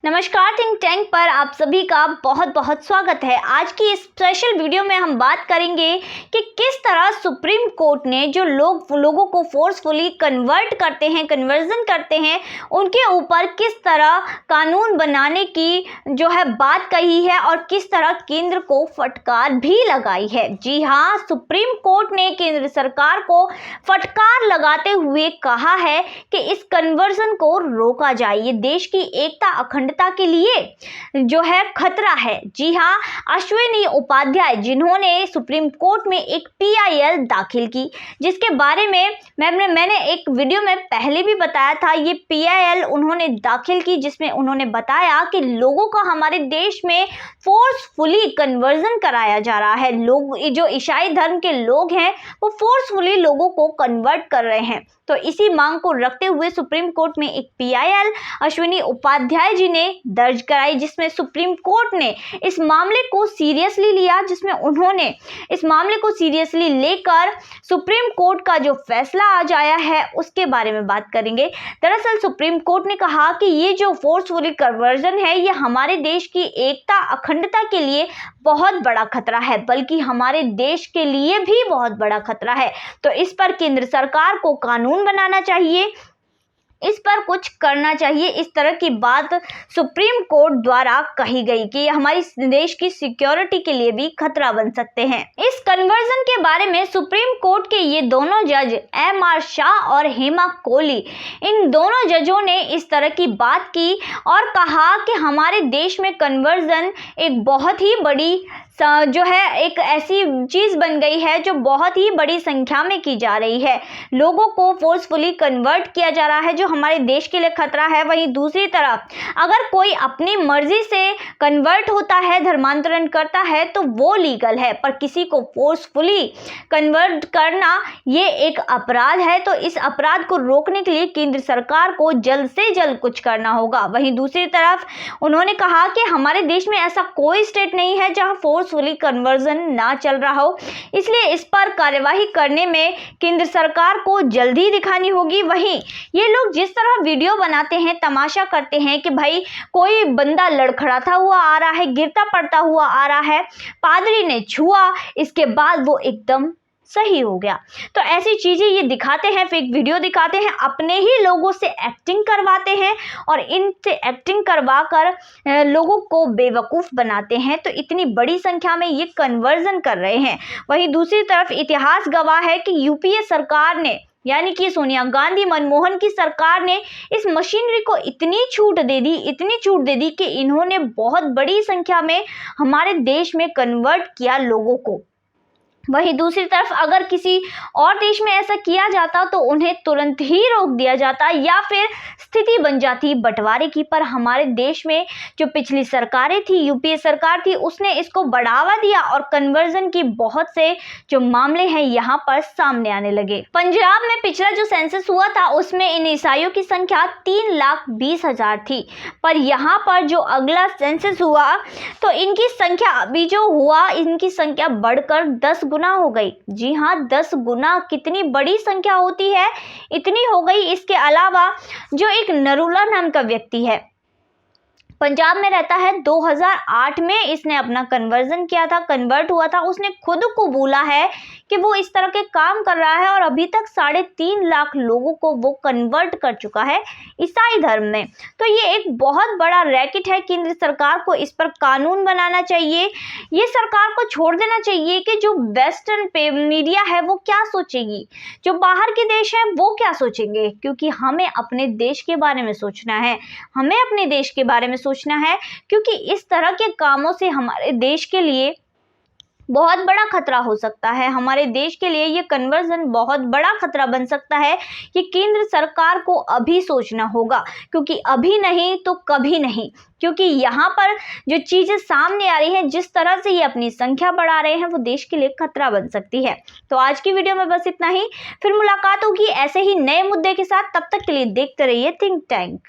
नमस्कार, think tank पर आप सभी का बहुत बहुत स्वागत है। आज की इस स्पेशल वीडियो में हम बात करेंगे कि किस तरह सुप्रीम कोर्ट ने जो लोगों को फोर्सफुली कन्वर्जन करते हैं उनके ऊपर किस तरह कानून बनाने की जो है बात कही है और किस तरह केंद्र को फटकार भी लगाई है। जी हाँ, सुप्रीम कोर्ट ने केंद्र सरकार को फटकार लगाते हुए कहा है कि इस कन्वर्जन को रोका जाए, ये देश की एकता अखंडता के लिए जो है खतरा है। जी हाँ, अश्विनी उपाध्याय जिन्होंने सुप्रीम कोर्ट में एक PIL दाखिल की, जिसके बारे में मैंने एक वीडियो में पहले भी बताया था। ये PIL उन्होंने दाखिल की जिसमें उन्होंने बताया कि लोगों का हमारे देश में फोर्सफुली कन्वर्जन कराया जा रहा है। लोग जो ईसाई धर्म के लोग हैं वो फोर्सफुली लोगों को कन्वर्ट कर रहे हैं। तो इसी मांग को रखते हुए सुप्रीम कोर्ट में एक PIL अश्विनी उपाध्याय जी ने दर्ज कराई, जिसमें सुप्रीम कोर्ट ने इस मामले को सीरियसली लिया, जिसमें उन्होंने इस मामले को सीरियसली लेकर सुप्रीम कोर्ट का जो फैसला आज आया है उसके बारे में बात करेंगे। दरअसल सुप्रीम कोर्ट ने कहा कि ये जो फोर्सफुली कन्वर्जन है ये हमारे देश की एकता अखंडता के लिए बहुत बड़ा खतरा है, बल्कि हमारे देश के लिए भी बहुत बड़ा खतरा है। तो इस पर केंद्र सरकार को कानून बनाना चाहिए, इस पर कुछ करना चाहिए। इस तरह की बात सुप्रीम कोर्ट द्वारा कही गई कि हमारी देश की सिक्योरिटी के लिए भी खतरा बन सकते हैं। इस कन्वर्जन के बारे में सुप्रीम कोर्ट के ये दोनों जज MR शाह और हेमा कोहली, इन दोनों जजों ने इस तरह की बात की और कहा कि हमारे देश में कन्वर्जन एक बहुत ही बड़ी जो है एक ऐसी चीज बन गई है जो बहुत ही बड़ी संख्या में की जा रही है। लोगों को फोर्सफुली कन्वर्ट किया जा रहा है जो हमारे देश के लिए खतरा है। वहीं दूसरी तरफ अगर कोई अपनी मर्जी से कन्वर्ट होता है, धर्मांतरण करता है, तो वो लीगल है, पर किसी को फोर्सफुली कन्वर्ट करना ये एक अपराध है। तो इस अपराध को रोकने के लिए केंद्र सरकार को जल्द से जल्द कुछ करना होगा। वहीं दूसरी तरफ उन्होंने कहा कि हमारे देश में ऐसा कोई स्टेट नहीं है जहां फोर्सफुली कन्वर्जन ना चल रहा हो, इसलिए इस पर कार्यवाही करने में केंद्र सरकार को जल्दी दिखानी होगी। वहीं ये लोग जिस तरह वीडियो बनाते हैं, तमाशा करते हैं कि भाई कोई बंदा लड़खड़ाता हुआ आ रहा है, गिरता पड़ता हुआ आ रहा है, पादरी ने छुआ, इसके बाद वो एकदम सही हो गया, तो ऐसी चीजें ये दिखाते हैं, फेक वीडियो दिखाते हैं, अपने ही लोगों से एक्टिंग करवाते हैं और इनसे एक्टिंग करवा कर लोगों को बेवकूफ़ बनाते हैं। तो इतनी बड़ी संख्या में ये कन्वर्जन कर रहे हैं। वहीं दूसरी तरफ इतिहास गवाह है कि UPA सरकार ने, यानी कि सोनिया गांधी मनमोहन की सरकार ने इस मशीनरी को इतनी छूट दे दी कि इन्होंने बहुत बड़ी संख्या में हमारे देश में कन्वर्ट किया लोगों को। वहीं दूसरी तरफ अगर किसी और देश में ऐसा किया जाता तो उन्हें तुरंत ही रोक दिया जाता या फिर स्थिति बन जाती बंटवारे की। पर हमारे देश में जो पिछली सरकारें थी, UPA सरकार थी, उसने इसको बढ़ावा दिया और कन्वर्जन की बहुत से जो मामले हैं यहाँ पर सामने आने लगे। पंजाब में पिछला जो सेंसस हुआ था उसमें इन ईसाइयों की संख्या 3,20,000 थी, पर यहाँ पर जो अगला सेंसस हुआ तो इनकी संख्या अभी जो हुआ, इनकी संख्या बढ़कर 10 गुना हो गई। जी हाँ, 10 गुना कितनी बड़ी संख्या होती है, इतनी हो गई। इसके अलावा जो एक नरूला नाम का व्यक्ति है, पंजाब में रहता है, 2008 में इसने अपना कन्वर्जन किया था, कन्वर्ट हुआ था। उसने खुद को बोला है कि वो इस तरह के काम कर रहा है और अभी तक 3.5 लाख लोगों को वो कन्वर्ट कर चुका है ईसाई धर्म में। तो ये एक बहुत बड़ा रैकेट है। केंद्र सरकार को इस पर कानून बनाना चाहिए। ये सरकार को छोड़ देना चाहिए कि जो वेस्टर्न मीडिया है वो क्या सोचेगी, जो बाहर के देश हैं वो क्या सोचेंगे, क्योंकि हमें अपने देश के बारे में सोचना है, हमें अपने देश के बारे में सोचना है, क्योंकि इस तरह के कामों से हमारे देश के लिए बहुत बड़ा खतरा हो सकता है। हमारे देश के लिए ये कन्वर्जन बहुत बड़ा खतरा बन सकता है। ये केंद्र सरकार को अभी सोचना होगा, क्योंकि अभी नहीं तो कभी नहीं, क्योंकि यहाँ पर जो चीज़ें सामने आ रही हैं, जिस तरह से ये अपनी संख्या बढ़ा रहे हैं, वो देश के लिए खतरा बन सकती है। तो आज की वीडियो में बस इतना ही, फिर मुलाकात होगी ऐसे ही नए मुद्दे के साथ। तब तक के लिए देखते रहिए थिंक टैंक।